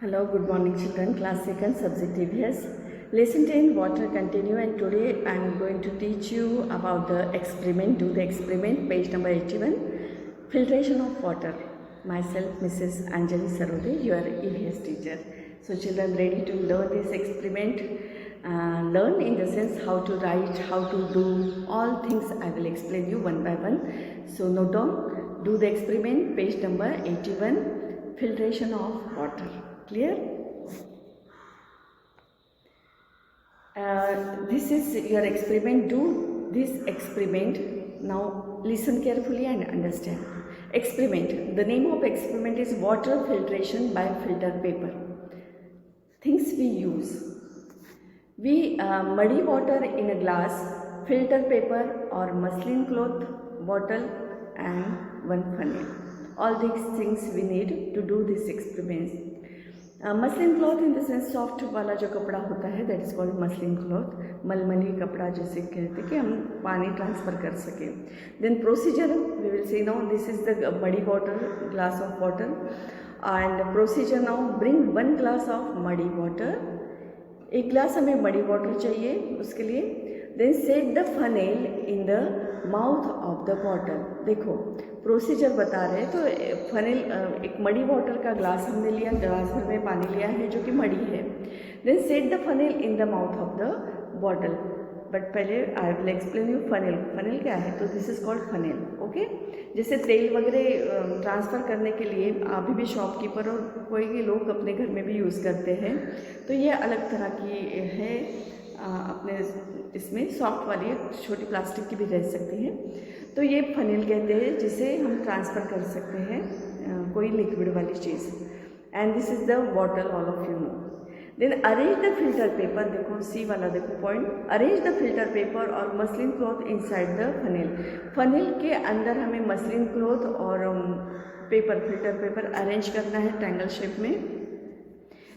Hello, good morning children, class 2nd, subject EVS. Lesson 10, water continue, and today I am going to teach you about the experiment, do the experiment, page number 81, filtration of water. Myself, Mrs. Anjali Sarode, your EVS teacher. So children ready to learn this experiment, learn in the sense how to write, how to do, all things I will explain you one by one. So note down, do the experiment, page number 81, filtration of water. Clear? This is your experiment. Do this experiment. Now listen carefully and understand. Experiment. The name of experiment is water filtration by filter paper. Things we use. We muddy water in a glass, filter paper or muslin cloth, bottle and one funnel. All these things we need to do this experiment. Muslin cloth in the sense soft वाला जो कपड़ा होता है that is called muslin cloth, मलमली कपड़ा जैसे कहते हैं कि हम पानी ट्रांसफ़र कर सकें. Then procedure we will see now this is the muddy water, glass of water and procedure now bring 1 glass of muddy water. 1 glass हमें मडी वाटर चाहिए उसके लिए. Then set the funnel in the mouth of the bottle. देखो procedure बता रहे हैं तो funnel, एक मडी वाटर का ग्लास हमने लिया, ग्लास भर में पानी लिया है जो कि मडी है. Then set the funnel in the mouth of the bottle. But पहले I will explain you funnel. Funnel क्या है? तो this is called funnel. Okay, जैसे तेल वगैरह ट्रांसफ़र करने के लिए अभी भी शॉपकीपर और कोई भी लोग अपने घर में भी यूज़ करते हैं. तो ये अलग तरह की है. अपने इसमें सॉफ्ट वाली छोटी प्लास्टिक की भी रह सकती है. तो ये फनेल कहते हैं जिसे हम ट्रांसफ़र कर सकते हैं कोई लिक्विड वाली चीज़. And this is the bottle, all of you know. Then arrange the filter paper. देखो सी वाला देखो point. Arrange the filter paper और muslin cloth inside the funnel. Funnel के अंदर हमें मसलिन क्लॉथ और पेपर, फिल्टर पेपर अरेंज करना है ट्रायंगल शेप में.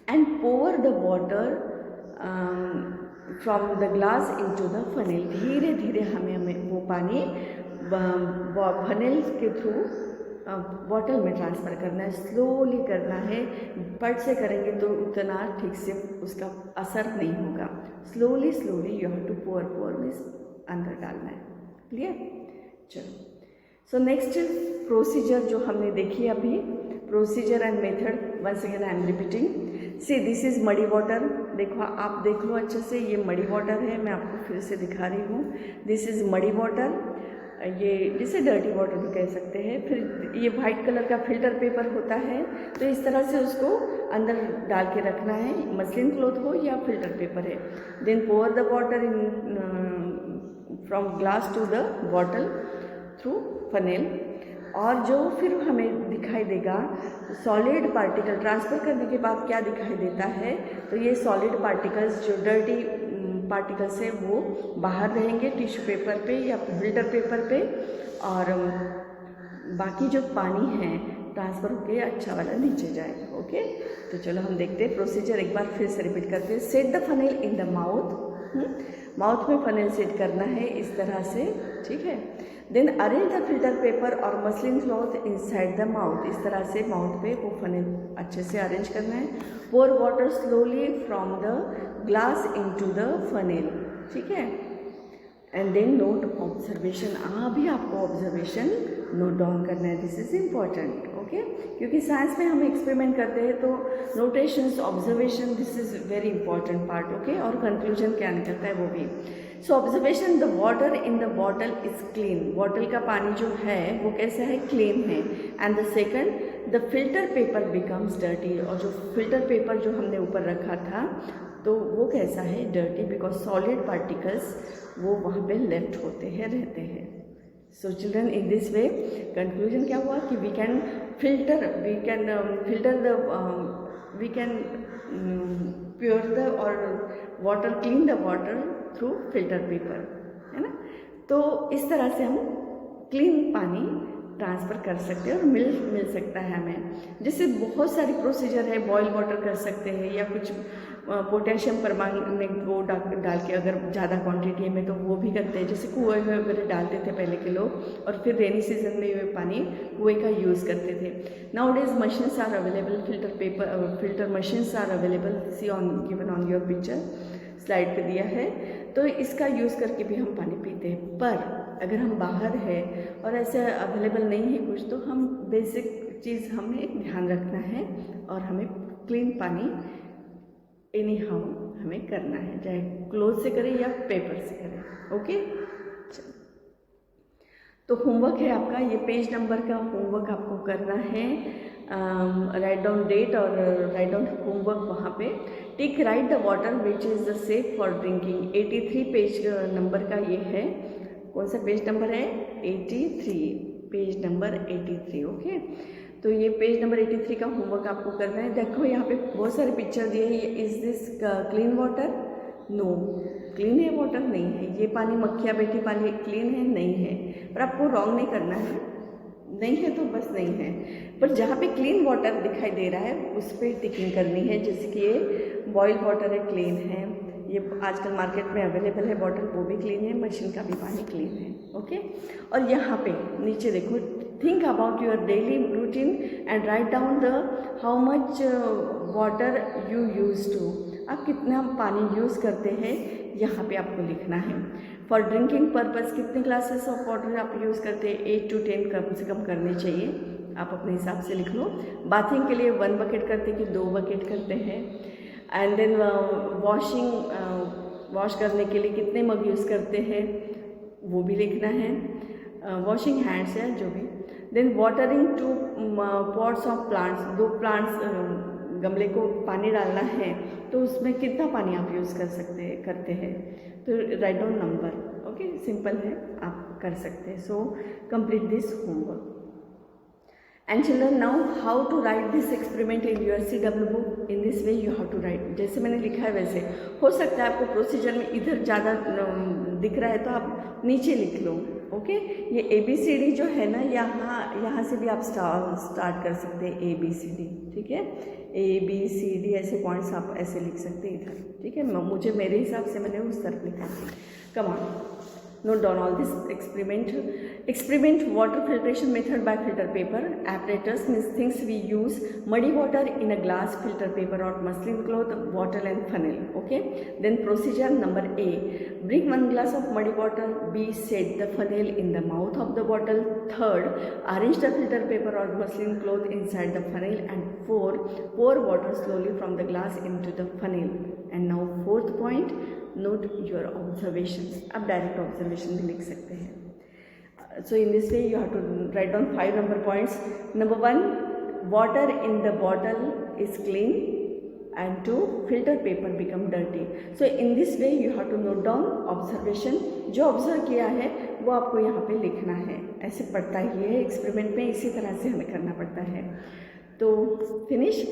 And pour the water from the glass into the funnel. धीरे धीरे हमें वो पानी फनेल के थ्रू बॉटल में ट्रांसफ़र करना है. स्लोली करना है. पट से करेंगे तो उतना ठीक से उसका असर नहीं होगा. Slowly slowly you have to pour means अंदर डालना है. क्लियर? चलो, सो नेक्स्ट प्रोसीजर जो हमने देखी अभी, procedure and method once again I am repeating. See this is muddy water. देखो आप देख लो अच्छे से, ये मडी वाटर है. मैं आपको फिर से दिखा रही हूँ. This is muddy water. ये जिसे डर्टी वाटर भी कह सकते हैं. फिर ये वाइट कलर का फिल्टर पेपर होता है. तो इस तरह से उसको अंदर डाल के रखना है, मसलिन क्लॉथ हो या फिल्टर पेपर है. Then pour the water in from glass to the bottle through funnel. और जो फिर हमें दिखाई देगा सॉलिड पार्टिकल ट्रांसफ़र करने के बाद क्या दिखाई देता है, तो ये सॉलिड पार्टिकल्स जो डर्टी पार्टिकल्स है वो बाहर रहेंगे टिश्यू पेपर पे या फिल्टर पेपर पे. और बाकी जो पानी है ट्रांसफ़र होके अच्छा वाला नीचे जाएगा. ओके, तो चलो हम देखते हैं प्रोसीजर एक बार फिर से रिपीट करते हैं. Set the funnel in the mouth. Mouth में फनेल सेट करना है इस तरह से. ठीक है. Then arrange the filter paper और muslin cloth inside the mouth. इस तरह से माउथ पे वो फनेल अच्छे से अरेंज करना है. Pour water slowly from the glass into the funnel. ठीक है. And then note observation. अभी आपको ऑब्जर्वेशन नोट डाउन करना है. This is important. ओके, क्योंकि साइंस में हम एक्सपेरिमेंट करते हैं तो notations, observation, this is very important part. Okay, और कंक्लूजन क्या निकलता है वो भी. So observation, the water in the bottle is clean. Bottle का पानी जो है वो कैसा है? क्लीन है. And the second, the filter paper becomes dirty. और जो फिल्टर पेपर जो हमने ऊपर रखा था तो वो कैसा है? डर्टी, बिकॉज सॉलिड पार्टिकल्स वो वहाँ पे लेफ्ट होते हैं, रहते हैं. So children, in this way conclusion क्या हुआ कि we can filter the we can pure the और water, clean the water through filter paper, है ना. तो इस तरह से हम क्लीन पानी ट्रांसफ़र कर सकते हैं और मिल सकता है हमें. जैसे बहुत सारी प्रोसीजर है. बॉयल वाटर कर सकते हैं या कुछ पोटेशियम परमांगनेट वो डाल के अगर ज़्यादा क्वांटिटी में तो वो भी करते हैं, जैसे कुएँ में वगैरह डालते थे पहले के लोग, और फिर रेनी सीजन में ये पानी कुएँ का यूज़ करते थे। Nowadays machines are available, filter machines are available, see on given on your picture, slide पे दिया है। तो इसका यूज़ करके भी हम पानी पीते हैं। पर अगर हम बाहर है और ऐसे अवेलेबल नहीं है कुछ, तो हम बेसिक चीज़ हमें ध्यान रखना है और हमें क्लीन पानी एनी हाउ हमें करना है, चाहे क्लोथ से करें या पेपर से करें। ओके, तो होमवर्क है आपका, ये पेज नंबर का होमवर्क आपको करना है। राइट डाउन डेट और राइट डाउन होमवर्क वहाँ पे टिक right the water which is the safe for drinking. 83 page number का ये है। कौन सा पेज नंबर है? 83, पेज नंबर 83। ओके, तो ये पेज नंबर 83 का होमवर्क आपको करना है। देखो यहाँ पे बहुत सारे पिक्चर दिए हैं। Is this clean water? No, clean है वाटर नहीं है। ये पानी मक्खियाँ बैठी पानी क्लीन है नहीं है, पर आपको रॉन्ग नहीं करना है, नहीं है तो बस नहीं है। पर जहाँ पे क्लीन वाटर दिखाई दे रहा है उस पर टिकिंग करनी है, जैसे कि ये बॉइल वाटर है, क्लीन है, ये आजकल मार्केट में अवेलेबल है बॉटल, वो भी क्लीन है, मशीन का भी पानी क्लीन है। ओके, और यहाँ पे नीचे देखो, think about your daily routine and write down the how much water you use to. आप कितना पानी यूज़ करते हैं यहाँ पे आपको लिखना है। फॉर ड्रिंकिंग पर्पज़ कितने ग्लासेस ऑफ वाटर आप यूज़ करते हैं? 8 to 10 कम से कम करने चाहिए, आप अपने हिसाब से लिख लो। बाथिंग के लिए 1 बकेट करते हैं कि 2 बकेट करते हैं? एंड देन वॉश करने के लिए कितने मग यूज़ करते हैं वो भी लिखना है। वॉशिंग हैंड्स है जो भी। Then watering 2 pots of plants, 2 plants गमले को पानी डालना है तो उसमें कितना पानी आप यूज़ करते हैं? तो write down number. Okay, simple है, आप कर सकते हैं। So complete this homework. And children, now how to write this experiment in your CW book. In this way you have to write, जैसे मैंने लिखा है वैसे। हो सकता है आपको प्रोसीजर में इधर ज़्यादा दिख रहा है तो आप नीचे लिख लो। ओके, ये ABCD जो है ना, यहाँ से भी आप स्टार्ट कर सकते हैं, ABCD, ठीक है। ABCD ऐसे पॉइंट्स आप ऐसे लिख सकते हैं इधर, ठीक है। मुझे मेरे हिसाब से मैंने उस तरफ लिखा है। Come on, note down all this experiment water filtration method by filter paper. Apparatus means things we use: muddy water in a glass, filter paper or muslin cloth, bottle and funnel. Okay, then procedure number A: bring 1 glass of muddy water. B: set the funnel in the mouth of the bottle. Third, arrange the filter paper or muslin cloth inside the funnel. And 4, pour water slowly from the glass into the funnel. And now 4th point, note your observations. आप direct observation भी लिख सकते हैं। So in this way you have to write down 5 number points. Number 1, water in the bottle is clean, and 2, filter paper become dirty. So in this way you have to note down observation. जो observe किया है वो आपको यहाँ पे लिखना है। ऐसे पड़ता ही है एक्सपेरिमेंट में, इसी तरह से हमें करना पड़ता है। तो फिनिश,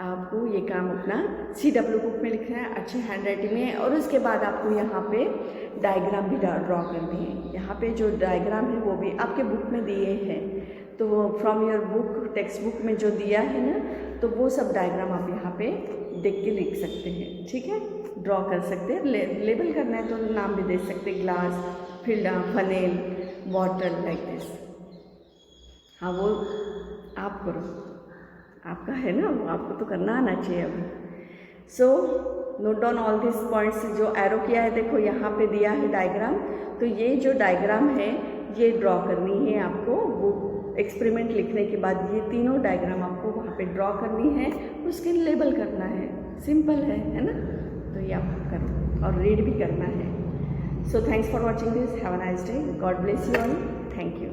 आपको ये काम अपना CW बुक में लिखना है, अच्छे हैंड राइटिंग में। और उसके बाद आपको यहाँ पे डायग्राम भी ड्रॉ करनी है। यहाँ पे जो डायग्राम है वो भी आपके बुक में दिए हैं, तो from your book, text book में जो दिया है ना, तो वो सब डायग्राम आप यहाँ पे देख के लिख सकते हैं, ठीक है। ड्रॉ कर सकते हैं, लेबल करना है तो नाम भी दे सकते हैं, glass, funnel, bottle, like this. हाँ, वो आप करो, आपका है ना, वो आपको तो करना आना चाहिए अभी। So note down all this points. जो एरो किया है देखो यहाँ पे दिया है डायग्राम, तो ये जो डायग्राम है ये ड्रॉ करनी है आपको। वो एक्सपेरिमेंट लिखने के बाद ये तीनों डायग्राम आपको वहाँ पे ड्रॉ करनी है, उसके लेबल करना है। सिंपल है ना। तो ये आप करो और रीड भी करना है। So thanks for watching this, have a nice day, God bless you all, thank you.